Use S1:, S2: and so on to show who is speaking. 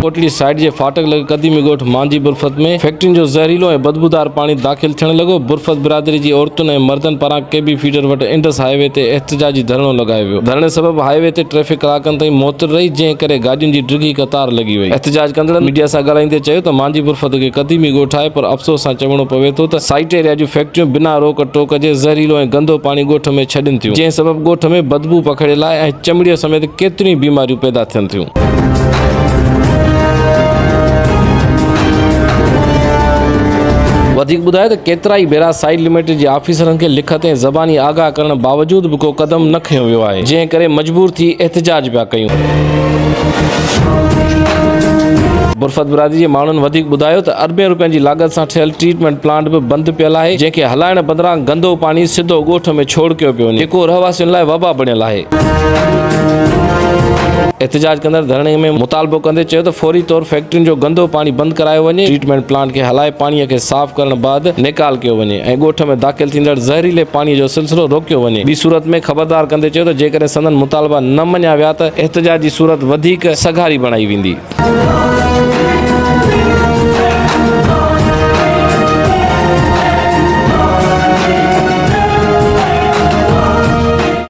S1: Kotli side जे फाटक लगे कदीमी गोठ मांझी बुरफत में फैक्ट्रियुनि जो ज़हरीलो ऐं बदबूदार पानी दाख़िल थियण लॻो। बुरफत बिरादरी जी औरतुनि ऐं मर्दनि पारां केबी फीडर वटि इंडस हाईवे ते एहतजाजी धरणो लॻायो वियो। धरणे सबबि हाईवे ते ट्रैफिक कलाकनि ताईं मुअतल रही, जंहिं करे गाॾियुनि जी डिघी कतार लॻी वई। एहतजाज कंदड़नि मीडिया सां ॻाल्हाईंदे चयो त मांझी बुरफत खे कदीमी ॻोठ आहे, पर अफ़सोस सां चवणो पवे थो त साइट एरिया जूं फैक्ट्रियूं बिना रोक टोक जे ज़हरीलो ऐं गंदो पाणी ॻोठ में छॾनि थियूं, जंहिं सबबि ॻोठ में बदबू पखिड़ियल आहे ऐं चमड़ीअ समेत केतिरियूं बीमारियूं पैदा थियनि थियूं। वधीक ॿुधायो त केतिरा ई भेरा साइट लिमिटेड जे ऑफिसरनि खे लिखत ऐं ज़बानी आगाह करण बावजूद बि को क़दम न खंयो वियो आहे, जंहिं करे मजबूर थी एहतजाज पिया कयूं। बुरफत बिरादरी जे माण्हुनि वधीक ॿुधायो त अरबें रुपयनि जी लागत सां ठहियल ट्रीटमेंट प्लांट बि बंदि पियल आहे, जंहिंखे हलाइण बदिरां गंदो पाणी सिधो ॻोठ में छोड़ कयो पियो वञे, जेको रहवासियुनि लाइ वबा बणियल आहे। एहतजाज कंदड़ धरणे में मुतालबो कंदे चयो त फौरी तौर फैक्ट्रियुनि जो गंदो पाणी बंदि करायो वञे, ट्रीटमेंट प्लांट खे हलाए पाणीअ खे साफ़ करण बाद निकाल कयो वञे ऐं ॻोठ में दाख़िल थींदड़ ज़हरीले पाणीअ जो सिलसिलो रोकियो वञे। ॿी सूरत में ख़बरदार कंदे चयो त जेकॾहिं संदन मुतालबा न मञिया विया त एहतजाज जी सूरत वधीक सघारी बणाई वेंदी।